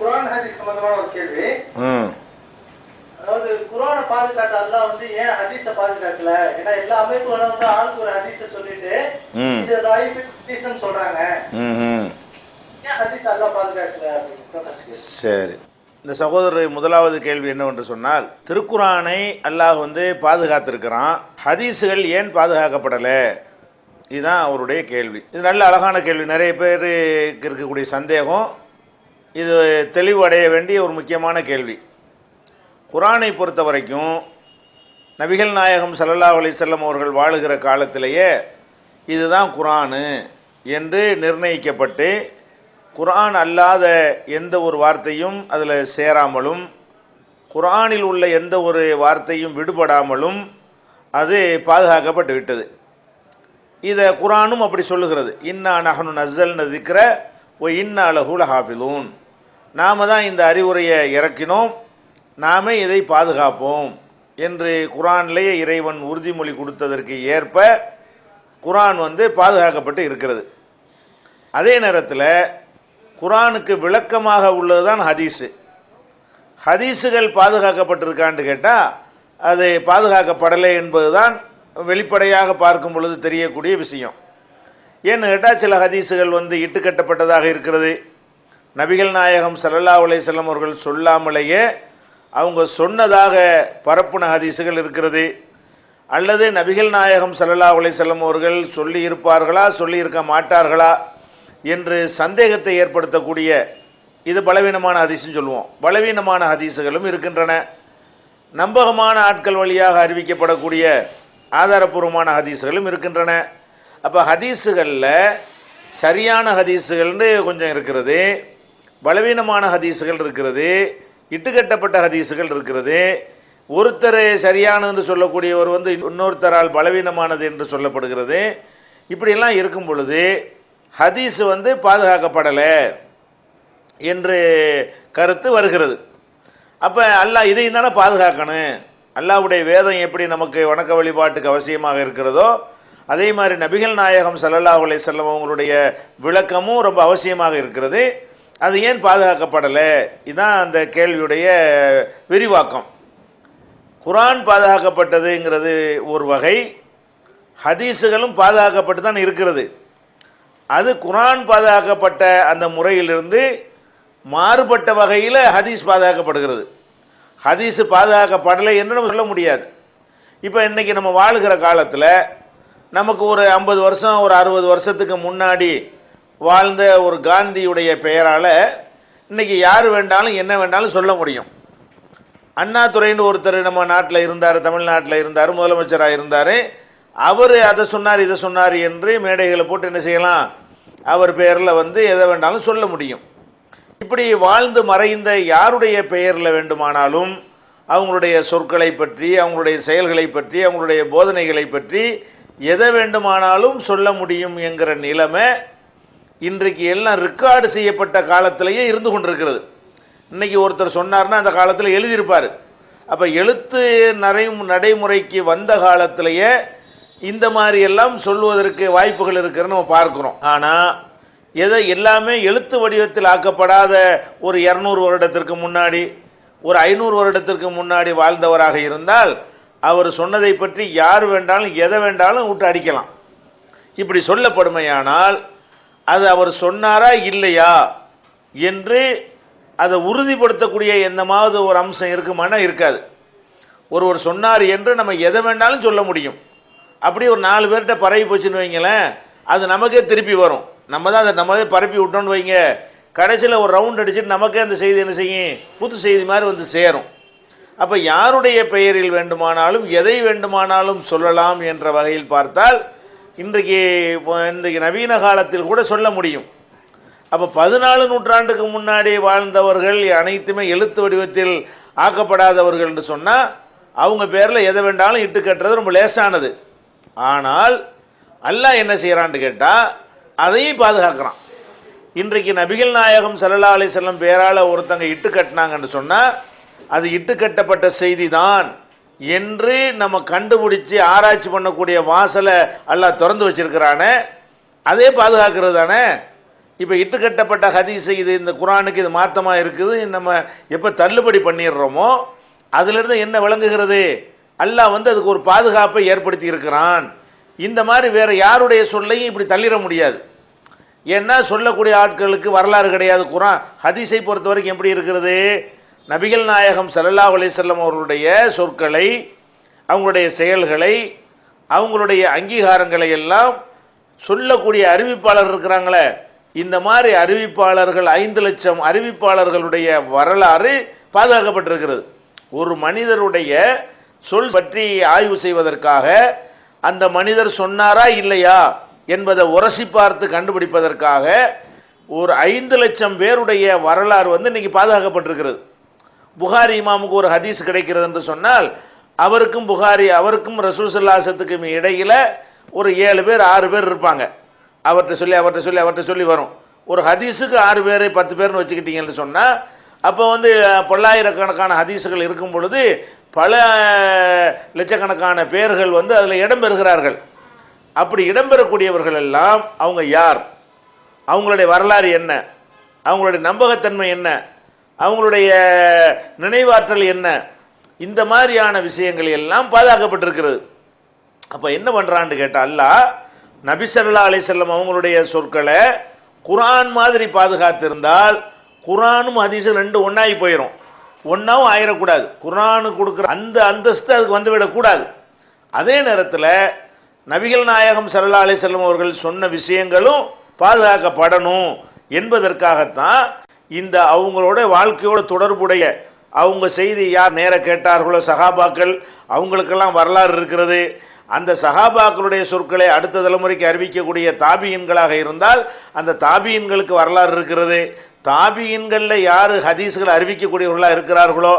குர்ஆன் ஹதீஸ் சம்பந்தமான ஒரு கேள்வி. அதாவது குர்ஆனை பாதுகாத்த அல்லாஹ் வந்து ஏன் ஹதீஸை பாதுகாக்கல? ஏன்னா எல்லா அமைப்புகளும் வந்து ஆளுக்கு ஒரு ஹதீஸை சொல்லிட்டு இது தாயிஃப் ஹதீஸ்னு சொல்றாங்க. ஏன் ஹதீஸ் அல்லாஹ் பாதுகாக்கல அப்படின்னு. சரி, இந்த சகோதரர் முதலாவது கேள்வி என்னவென்று சொன்னால், திருக்குர்ஆனை அல்லாஹ் வந்து பாதுகாத்திருக்கிறான், ஹதீஸுகள் ஏன் பாதுகாக்கப்படலை? இதுதான் அவருடைய கேள்வி. இது நல்ல அழகான கேள்வி. நிறைய பேருக்கு இருக்கக்கூடிய சந்தேகம், இது தெளிவடைய வேண்டிய ஒரு முக்கியமான கேள்வி. குர்ஆனை பொறுத்த வரைக்கும் நபிகள் நாயகம் ஸல்லல்லாஹு அலைஹி வஸல்லம் அவர்கள் வாழுகிற காலத்திலேயே இதுதான் குர்ஆனு என்று நிர்ணயிக்கப்பட்டு, குர்ஆன் அல்லாத எந்த ஒரு வார்த்தையும் அதில் சேராமலும், குர்ஆனில் உள்ள எந்த ஒரு வார்த்தையும் விடுபடாமலும் அது பாதுகாக்கப்பட்டு விட்டது. இதை குர்ஆனும் அப்படி சொல்லுகிறது. இன்னா நஹ்னு நஸ்ஸல்னா திக்ர வ இன்னா லஹு லஹாஃபிலூன். நாம் தான் இந்த அறிவுரையை இறக்கினோம், நாமே இதை பாதுகாப்போம் என்று குர்ஆனிலேயே இறைவன் உறுதிமொழி கொடுத்ததற்கு ஏற்ப குர்ஆன் வந்து பாதுகாக்கப்பட்டு இருக்கிறது. அதே நேரத்தில் குர்ஆனுக்கு விளக்கமாக உள்ளது தான் ஹதீஸு. ஹதீஸுகள் பாதுகாக்கப்பட்டிருக்கான்னு கேட்டால் அது பாதுகாக்கப்படலை என்பது தான் வெளிப்படையாக பார்க்கும் பொழுது தெரியக்கூடிய விஷயம். ஏன்னு கேட்டால் சில ஹதீஸுகள் வந்து இட்டுக்கட்டப்பட்டதாக இருக்கிறது. நபிகள் நாயகம் ஸல்லல்லாஹு அலைஹி வஸல்லம் அவர்கள் சொல்லாமலேயே அவங்க சொன்னதாக பரப்புன ஹதீஸுகள் இருக்கிறது. அல்லது நபிகள் நாயகம் ஸல்லல்லாஹு அலைஹி வஸல்லம் அவர்கள் சொல்லி இருப்பார்களா சொல்லி இருக்க மாட்டார்களா என்று சந்தேகத்தை ஏற்படுத்தக்கூடிய, இது பலவீனமான ஹதீஸ்னு சொல்லுவோம், பலவீனமான ஹதீஸுகளும் இருக்கின்றன. நம்பகமான ஆட்கள் வழியாக அறிவிக்கப்படக்கூடிய ஆதாரபூர்வமான ஹதீஸுகளும் இருக்கின்றன. அப்போ ஹதீஸுகளில் சரியான ஹதீஸுகள்னு கொஞ்சம் இருக்கிறது, பலவீனமான ஹதீஸுகள் இருக்கிறது, இட்டுக்கட்டப்பட்ட ஹதீஸுகள் இருக்கிறது. ஒருத்தர் சரியானது சொல்லக்கூடியவர் வந்து இன்னொருத்தரால் பலவீனமானது என்று சொல்லப்படுகிறது. இப்படியெல்லாம் இருக்கும் பொழுது ஹதீஸ் வந்து பாதுகாக்கப்படலை என்று கருத்து வருகிறது. அப்போ அல்லாஹ் இதையும் தானே பாதுகாக்கணும். அல்லாஹ்வுடைய வேதம் எப்படி நமக்கு வணக்க வழிபாட்டுக்கு அவசியமாக இருக்கிறதோ, அதே மாதிரி நபிகள் நாயகம் ஸல்லல்லாஹு அலைஹி வஸல்லம் அவங்களுடைய விளக்கமும் ரொம்ப அவசியமாக இருக்கிறது. அது ஏன் பாதுகாக்கப்படலை? இதுதான் அந்த கேள்வியுடைய விரிவாக்கம். குர்ஆன் பாதுகாக்கப்பட்டதுங்கிறது ஒரு வகை, ஹதீஸுகளும் பாதுகாக்கப்பட்டு தான் இருக்கிறது. அது குர்ஆன் பாதுகாக்கப்பட்ட அந்த முறையிலிருந்து மாறுபட்ட வகையில் ஹதீஸ் பாதுகாக்கப்படுகிறது. ஹதீஸு பாதுகாக்கப்படலை என்று நம்ம சொல்ல முடியாது. இப்போ இன்றைக்கி நம்ம வாழுகிற காலத்தில் நமக்கு ஒரு 50 வருஷம் ஒரு 60 வருஷத்துக்கு முன்னாடி வாழ்ந்த ஒரு காந்தியுடைய பெயரால் இன்றைக்கி யார் வேண்டாலும் என்ன வேண்டாலும் சொல்ல முடியும். அண்ணாதுரைன்னு ஒருத்தர் நம்ம நாட்டில் இருந்தார், தமிழ்நாட்டில் இருந்தார், முதலமைச்சராக இருந்தார். அவர் அதை சொன்னார் இதை சொன்னார் என்று மேடைகளை போட்டு என்ன செய்யலாம், அவர் பெயரில் வந்து எதை வேண்டாலும் சொல்ல முடியும். இப்படி வாழ்ந்து மறைந்த யாருடைய பெயரில் வேண்டுமானாலும் அவங்களுடைய சொற்களை பற்றி, அவங்களுடைய செயல்களை பற்றி, அவங்களுடைய போதனைகளை பற்றி எதை வேண்டுமானாலும் சொல்ல முடியும் என்கிற நிலைமை இன்றைக்கு எல்லாம் ரெக்கார்டு செய்யப்பட்ட காலத்திலேயே இருந்து கொண்டிருக்கிறது. இன்றைக்கி ஒருத்தர் சொன்னார்னா அந்த காலத்தில் எழுதியிருப்பார். அப்போ எழுத்து நடைமுறைக்கு வந்த காலத்திலேயே இந்த மாதிரி எல்லாம் சொல்வதற்கு வாய்ப்புகள் இருக்கிறன்னு நம்ம பார்க்குறோம். ஆனால் எல்லாமே எழுத்து வடிவத்தில் ஆக்கப்படாத ஒரு 200 வருடத்திற்கு முன்னாடி, ஒரு 500 வருடத்திற்கு முன்னாடி வாழ்ந்தவராக இருந்தால் அவர் சொன்னதை பற்றி யார் வேண்டாலும் எதை வேண்டாலும் விட்டு அடிக்கலாம். இப்படி சொல்லப்படுமையானால் அது அவர் சொன்னாரா இல்லையா என்று அதை உறுதிப்படுத்தக்கூடிய எந்தமாவது ஒரு அம்சம் இருக்குமானா இருக்காது. ஒருவர் சொன்னார் என்று நம்ம எதை வேண்டாலும் சொல்ல முடியும். அப்படி ஒரு 4 பேர்கிட்ட பரவி போச்சுன்னு வைங்களேன், அது நமக்கே திருப்பி வரும். நம்ம தான் அதை நம்மளே பரப்பி விட்டோன்னு வைங்க, கடைசியில் ஒரு ரவுண்ட் அடிச்சுட்டு நமக்கே அந்த செய்தி என்ன செய்யும், புது செய்தி மாதிரி வந்து சேரும். அப்போ யாருடைய பெயரில் வேண்டுமானாலும் எதை வேண்டுமானாலும் சொல்லலாம் என்ற வகையில் பார்த்தால் இன்றைக்கு நவீன காலத்தில் கூட சொல்ல முடியும். அப்போ 14 நூற்றாண்டுக்கு முன்னாடி வாழ்ந்தவர்கள் அனைத்துமே எழுத்து வடிவத்தில் ஆக்கப்படாதவர்கள் என்று சொன்னால் அவங்க பேரில் எதை வேண்டாலும் இட்டு கட்டுறது ரொம்ப லேசானது. ஆனால் அல்லாஹ் என்ன செய்கிறான்னு கேட்டால் அதையும் பாதுகாக்கிறான். இன்றைக்கு நபிகள் நாயகம் ஸல்லல்லாஹு அலைஹி வஸல்லம் பேரால் ஒருத்தங்க இட்டு கட்டினாங்கன்னு சொன்னால் அது இட்டு கட்டப்பட்ட செய்தி தான் என்று நம்ம கண்டுபிடிச்சி ஆராய்ச்சி பண்ணக்கூடிய வாசலை அல்லாஹ் திறந்து வச்சிருக்கிறானே, அதே பாதுகாக்கிறது தானே. இப்போ இட்டுக்கட்டப்பட்ட ஹதீஸு இது இந்த குரானுக்கு இது மாற்றமாக இருக்குது, நம்ம எப்போ தள்ளுபடி பண்ணிடுறோமோ அதிலிருந்து என்ன விளங்குகிறது, அல்லாஹ் வந்து அதுக்கு ஒரு பாதுகாப்பை ஏற்படுத்தி இருக்கிறான். இந்த மாதிரி வேறு யாருடைய சொல்லையும் இப்படி தள்ளிட முடியாது. ஏன்னா சொல்லக்கூடிய ஆட்களுக்கு வரலாறு கிடையாது. குரான் ஹதீஸை பொறுத்த வரைக்கும் எப்படி இருக்கிறது, நபிகள் நாயகம் ஸல்லல்லாஹு அலைஹி வஸல்லம் அவர்களுடைய சொற்களை, அவங்களுடைய செயல்களை, அவங்களுடைய அங்கீகாரங்களை எல்லாம் சொல்லக்கூடிய அறிவிப்பாளர் இருக்கிறாங்களே, இந்த மாதிரி அறிவிப்பாளர்கள் 5 லட்சம் அறிவிப்பாளர்களுடைய வரலாறு பாதுகாக்கப்பட்டிருக்கிறது. ஒரு மனிதருடைய சொல் பற்றி ஆய்வு செய்வதற்காக அந்த மனிதர் சொன்னாரா இல்லையா என்பதை உரசி பார்த்து கண்டுபிடிப்பதற்காக ஒரு 5 லட்சம் பேருடைய வரலாறு வந்து இன்னைக்கு பாதுகாக்கப்பட்டிருக்கிறது. புகாரி இமாமுக்கு ஒரு ஹதீஸ் கிடைக்கிறது என்று சொன்னால் அவருக்கும் அவருக்கும் ரசூல் ஸல்லல்லாஹு அலைஹி வஸல்லத்துக்கும் இடையில் ஒரு 7 பேர் 6 பேர் இருப்பாங்க. அவர்கிட்ட சொல்லி வரும். ஒரு ஹதீஸுக்கு 6 பேர் 10 பேர்னு வச்சுக்கிட்டீங்கன்னு சொன்னால் அப்போ வந்து பல்லாயிரக்கணக்கான ஹதீஸுகள் இருக்கும் பொழுது பல லட்சக்கணக்கான பேர்கள் வந்து அதில் இடம்பெறுகிறார்கள். அப்படி இடம்பெறக்கூடியவர்கள் எல்லாம் அவங்க யார், அவங்களுடைய வரலாறு என்ன, அவங்களுடைய நம்பகத்தன்மை என்ன, அவங்களுடைய நினைவாற்றல் என்ன, இந்த மாதிரியான விஷயங்கள் எல்லாம் பாதுகாக்கப்பட்டிருக்கிறது. அப்போ என்ன பண்ணுறான்னு கேட்டால் அல்லாஹ் நபி ஸல்லல்லாஹு அலைஹி வஸல்லம் அவங்களுடைய சொற்களை குர்ஆன் மாதிரி பாதுகாத்திருந்தால் குர்ஆனும் ஹதீஸும் ரெண்டு ஒன்றாகி போயிடும். ஒன்றாவும் ஆயிடக்கூடாது. குர்ஆனுக்கு கொடுக்குற அந்த அந்தஸ்து அதுக்கு வந்துவிடக்கூடாது. அதே நேரத்தில் நபிகள் நாயகம் ஸல்லல்லாஹு அலைஹி வஸல்லம் அவர்கள் சொன்ன விஷயங்களும் பாதுகாக்கப்படணும் என்பதற்காகத்தான் இந்த அவங்களோட வாழ்க்கையோட தொடர்புடைய அவங்க செய்தி யார் நேர கேட்டார்களோ சஹாபாக்கள், அவங்களுக்கெல்லாம் வரலாறு இருக்கிறது. அந்த சஹாபாக்களுடைய சொற்களை அடுத்த தலைமுறைக்கு அறிவிக்கக்கூடிய தாபியின்களாக இருந்தால் அந்த தாபியின்களுக்கு வரலாறு இருக்கிறது. தாபியின்களில் யார் ஹதீஸ்களை அறிவிக்கக்கூடியவர்களாக இருக்கிறார்களோ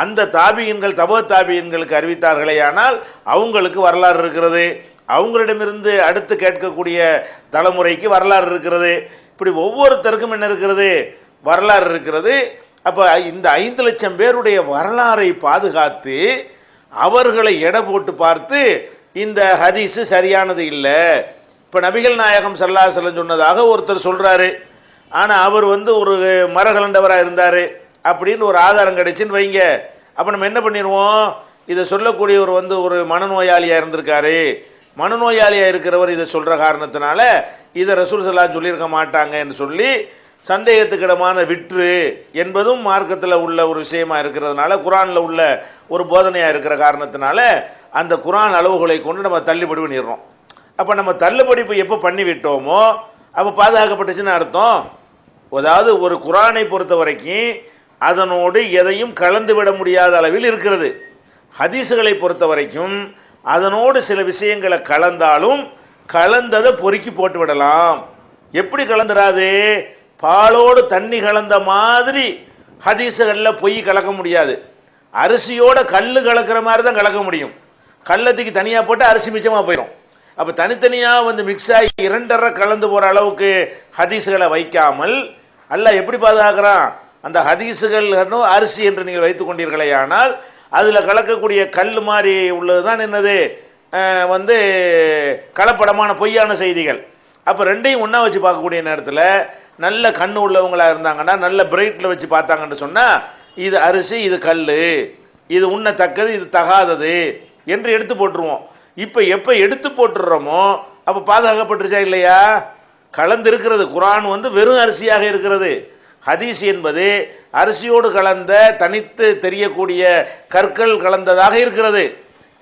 அந்த தாபியின்கள் தாபியின்களுக்கு அறிவித்தார்களே ஆனால் அவங்களுக்கு வரலாறு இருக்கிறது. அவங்களிடமிருந்து அடுத்து கேட்கக்கூடிய தலைமுறைக்கு வரலாறு இருக்கிறது. இப்படி ஒவ்வொருத்தருக்கும் என்ன இருக்கிறது, வரலாறு இருக்கிறது. அப்போ இந்த 5 லட்சம் பேருடைய வரலாறை பாதுகாத்து அவர்களை எடை போட்டு பார்த்து இந்த ஹதீஸு சரியானது இல்லை. இப்போ நபிகள் நாயகம் ஸல்லல்லாஹு அலைஹி வஸல்லம் சொன்னதாக ஒருத்தர் சொல்கிறாரு, ஆனால் அவர் வந்து ஒரு மரகலண்டவராக இருந்தார் அப்படின்னு ஒரு ஆதாரம் கிடைச்சின்னு வைங்க. அப்போ நம்ம என்ன பண்ணிடுவோம், இதை சொல்லக்கூடியவர் வந்து ஒரு மனநோயாளியாக இருந்திருக்காரு, மனநோயாளியாக இருக்கிறவர் இதை சொல்கிற காரணத்தினால இதை ரசூல் ஸல்லல்லாஹு சொல்லியிருக்க மாட்டாங்க என்று சொல்லி சந்தேகத்துக்கிடமான விற்று என்பதும் மார்க்கத்தில் உள்ள ஒரு விஷயமா இருக்கிறதுனால, குர்ஆனில் உள்ள ஒரு போதனையாக இருக்கிற காரணத்தினால அந்த குர்ஆன் அளவுகளை கொண்டு நம்ம தள்ளுபடி பண்ணிடுறோம். அப்போ நம்ம தள்ளுபடி எப்போ பண்ணிவிட்டோமோ அப்போ பாதுகாக்கப்பட்டுச்சுன்னு அர்த்தம். அதாவது ஒரு குர்ஆனை பொறுத்த வரைக்கும் அதனோடு எதையும் கலந்து விட முடியாத அளவில் இருக்கிறது. ஹதீஸுகளை பொறுத்த வரைக்கும் அதனோடு சில விஷயங்களை கலந்தாலும் கலந்ததை பொறுக்கி போட்டு விடலாம். எப்படி கலந்துடாது, பாலோடு தண்ணி கலந்த மாதிரி ஹதீஸுகளில் பொய் கலக்க முடியாது. அரிசியோட கல் கலக்கிற மாதிரி தான் கலக்க முடியும். கள்ளத்துக்கு தனியாக போட்டு அரிசி மிச்சமாக போயிடும். அப்போ தனித்தனியாக வந்து மிக்ஸ் ஆகி 2.5 கலந்து போகிற அளவுக்கு ஹதீஸுகளை வைக்காமல் அல்லாஹ் எப்படி பாதுகாக்கிறான், அந்த ஹதீஸுகள் அரிசி என்று நீங்கள் வைத்து கொண்டீர்களே ஆனால் அதில் கலக்கக்கூடிய கல் மாதிரி உள்ளது தான் என்னது வந்து கலப்படமான பொய்யான செய்திகள். அப்போ ரெண்டையும் ஒன்றா வச்சு பார்க்கக்கூடிய நேரத்தில் நல்ல கண்ணு உள்ளவங்களாக இருந்தாங்கன்னா நல்ல பிரைட்டில் வச்சு பார்த்தாங்கன்னு சொன்னால் இது அரிசி, இது கல், இது உண்ணத்தக்கது, இது தகாதது என்று எடுத்து போட்டுருவோம். இப்போ எப்போ எடுத்து போட்டுடுறோமோ அப்போ பாதுகாக்கப்பட்டுருச்சா இல்லையா? கலந்து இருக்கிறது. குர்ஆன் வந்து வெறும் அரிசியாக இருக்கிறது. ஹதீஸ் என்பது அரிசியோடு கலந்த தனித்து தெரியக்கூடிய கற்கள் கலந்ததாக இருக்கிறது.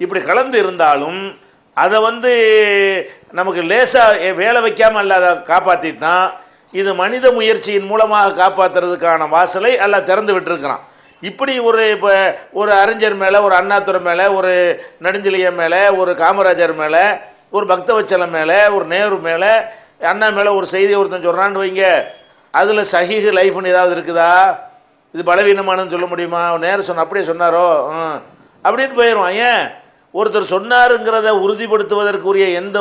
இப்படி கலந்து இருந்தாலும் அதை வந்து நமக்கு லேசாக வேலை வைக்காமல் அல்ல அதை காப்பாற்றிட்டா இது மனித முயற்சியின் மூலமாக காப்பாற்றுறதுக்கான வாசலை எல்லாம் திறந்து விட்டுருக்கிறான். இப்படி இப்போ ஒரு அறிஞர் மேலே, ஒரு அண்ணாதுரை மேலே, ஒரு நெடுஞ்செழியன் மேலே, ஒரு காமராஜர் மேலே, ஒரு பக்தவச்சலம் மேலே, ஒரு நேரு மேலே, அண்ணா மேலே ஒரு செய்தியை ஒருத்தன் சொல்கிறான்னு வைங்க, அதில் சஹீஹ் லைஃப்னு ஏதாவது இருக்குதா, இது பலவீனமானு சொல்ல முடியுமா? நேரு அப்படியே சொன்னாரோ அப்படின்னு போயிடுவான். ஏன், ஒருத்தர் சொன்னாருங்கிறத உறுதிப்படுத்துவதற்குரிய எந்த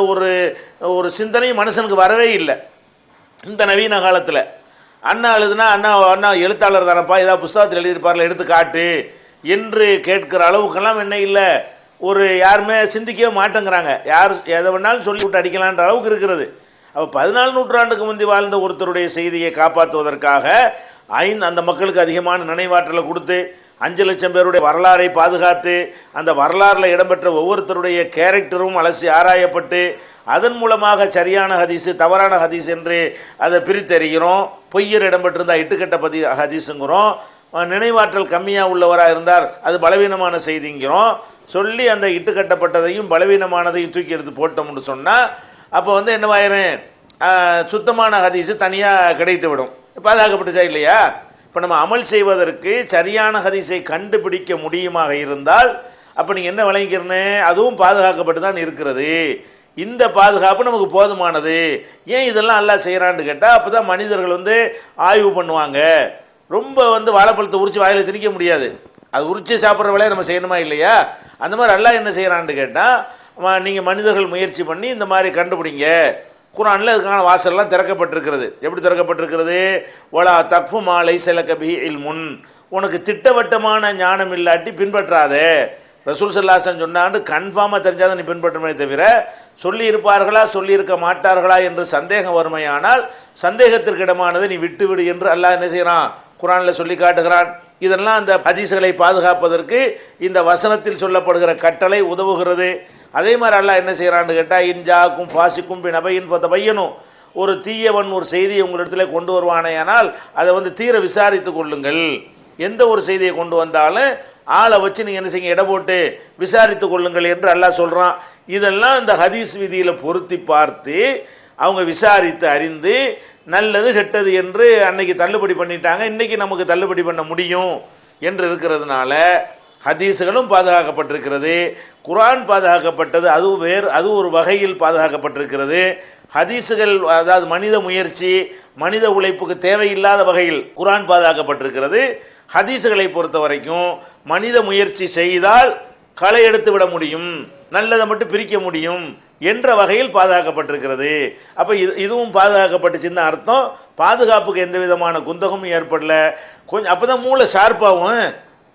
ஒரு சிந்தனையும் மனுஷனுக்கு வரவே இல்லை இந்த நவீன காலத்தில். அண்ணா எழுதுனா அண்ணா எழுத்தாளர் தானப்பா, ஏதாவது புஸ்தகத்தில் எழுதியிருப்பார்ல எடுத்து காட்டு என்று கேட்கிற அளவுக்கெல்லாம் என்ன இல்லை, யாருமே சிந்திக்கவே மாட்டேங்கிறாங்க. யார் எதை வேணாலும் சொல்லி விட்டு அடிக்கலான்ற அளவுக்கு இருக்கிறது. அப்போ 14 நூற்றாண்டுக்கு முந்தி வாழ்ந்த ஒருத்தருடைய செய்தியை காப்பாற்றுவதற்காக அந்த மக்களுக்கு அதிகமான நினைவாற்றலை கொடுத்து 5 லட்சம் பேருடைய வரலாறை பாதுகாத்து அந்த வரலாறில் இடம்பெற்ற ஒவ்வொருத்தருடைய கேரக்டரும் அலசி ஆராயப்பட்டு அதன் மூலமாக சரியான ஹதீஸு தவறான ஹதீஸ் என்று அதை பிரித்தறிகிறோம். பொய்யர் இடம்பெற்றிருந்தால் இட்டுக்கட்ட ஹதீஸுங்கிறோம். நினைவாற்றல் கம்மியாக உள்ளவராக இருந்தார் அது பலவீனமான செய்திங்கிறோம். சொல்லி அந்த இட்டுக்கட்டப்பட்டதையும் பலவீனமானதையும் தூக்கி எடுத்து போட்டோம்னு சொன்னால் அப்போ என்னவாயிரும், சுத்தமான ஹதீஸு தனியாக கிடைத்து விடும். பாதுகாக்கப்பட்டுச்சா இல்லையா? இப்போ நம்ம அமல் செய்வதற்கு சரியான ஹதீஸை கண்டுபிடிக்க முடியுமாக இருந்தால் அப்போ நீங்கள் என்ன விளங்கிக்கிறனே, அதுவும் பாதுகாக்கப்பட்டு தான் இருக்கிறது. இந்த பாதுகாப்பு நமக்கு போதுமானது. ஏன் இதெல்லாம் எல்லாம் செய்கிறான்னு கேட்டால் அப்போ தான் மனிதர்கள் ஆய்வு பண்ணுவாங்க. ரொம்ப வாழைப்பழத்தை உரித்து வாயில் திணிக்க முடியாது. அது உரித்து சாப்பிட்ற வேலையை நம்ம செய்யணுமா இல்லையா? அந்த மாதிரி எல்லாம் என்ன செய்கிறான்னு கேட்டால் நீங்கள் மனிதர்கள் முயற்சி பண்ணி இந்த மாதிரி கண்டுபிடிங்க. குர்ஆனில் அதுக்கான வாசல்லாம் திறக்கப்பட்டிருக்கிறது. எப்படி திறக்கப்பட்டிருக்கிறது? ஒலா தக்ஃபு மா லைஸ லக பிஹி இல்முன், உனக்கு திட்டவட்டமான ஞானம் இல்லாட்டி பின்பற்றாதே. ரசூல் ஸல்லல்லாஹு அலைஹி வஸல்லம் சொன்னான்னு கன்ஃபார்மாக தெரிஞ்சாதான் நீ பின்பற்றமே தவிர சொல்லி இருப்பார்களா சொல்லியிருக்க மாட்டார்களா என்று சந்தேகம் வறுமையானால் சந்தேகத்திற்கு இடமானதை நீ விட்டுவிடு என்று அல்லாஹ் என்ன செய்கிறான், குர்ஆனில் சொல்லி காட்டுகிறான். இதெல்லாம் அந்த ஹதீஸ்களை பாதுகாப்பதற்கு இந்த வசனத்தில் சொல்லப்படுகிற கட்டளை உதவுகிறது. அதே மாதிரி அல்லாஹ் என்ன செய்கிறான்னு கேட்டால் இன்ஜாக்கும் ஃபாசிக்கும் பின் அபையின் ஃபதபையனும், ஒரு தீயவன் ஒரு செய்தியை உங்களிடத்தில் கொண்டு வருவானேயானால் அதை தீர விசாரித்து கொள்ளுங்கள். எந்த ஒரு செய்தியை கொண்டு வந்தாலும் ஆளை வச்சு நீங்கள் என்ன செய்யுங்க, இட போட்டு விசாரித்து கொள்ளுங்கள் என்று அல்லாஹ் சொல்கிறான். இதெல்லாம் இந்த ஹதீஸ் விதியில் பொருத்தி பார்த்து அவங்க விசாரித்து அறிந்து நல்லது கெட்டது என்று அன்னைக்கு தள்ளுபடி பண்ணிட்டாங்க. இன்றைக்கி நமக்கு தள்ளுபடி பண்ண முடியும் என்று இருக்கிறதுனால ஹதீஸுகளும் பாதுகாக்கப்பட்டிருக்கிறது. குர்ஆன் பாதுகாக்கப்பட்டது, அது ஒரு வகையில் பாதுகாக்கப்பட்டிருக்கிறது. ஹதீஸுகள் அதாவது மனித முயற்சி மனித உழைப்புக்கு தேவையில்லாத வகையில் குர்ஆன் பாதுகாக்கப்பட்டிருக்கிறது. ஹதீஸுகளை பொறுத்த வரைக்கும் மனித முயற்சி செய்தால் களை எடுத்து விட முடியும், நல்லதை மட்டும் பிரிக்க முடியும் என்ற வகையில் பாதுகாக்கப்பட்டிருக்கிறது. அப்போ இதுவும் பாதுகாக்கப்பட்டுச்சுன்னு அர்த்தம். பாதுகாப்புக்கு எந்த விதமான குந்தகமும் ஏற்படல. கொஞ்சம் அப்போ தான் மூளை ஷார்ப்பாகும்.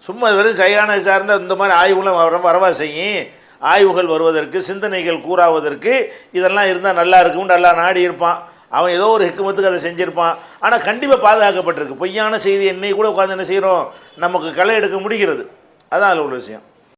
சும்மா வெறும் சரியான சார்ந்த இந்த மாதிரி ஆய்வுகளும் வரவா செய்யும். ஆய்வுகள் வருவதற்கு சிந்தனைகள் கூறாவதற்கு இதெல்லாம் இருந்தால் நல்லா இருக்கும்னு நல்லா நாடி இருப்பான். அவன் ஏதோ ஒரு ஹிக்குமத்துக்கு அதை செஞ்சுருப்பான். ஆனால் கண்டிப்பாக பாதுகாக்கப்பட்டிருக்கு. பொய்யான செய்தி என்னை கூட உட்காந்து என்ன செய்கிறோம், நமக்கு களை எடுக்க முடிகிறது. அதான் அதில் உள்ள விஷயம்.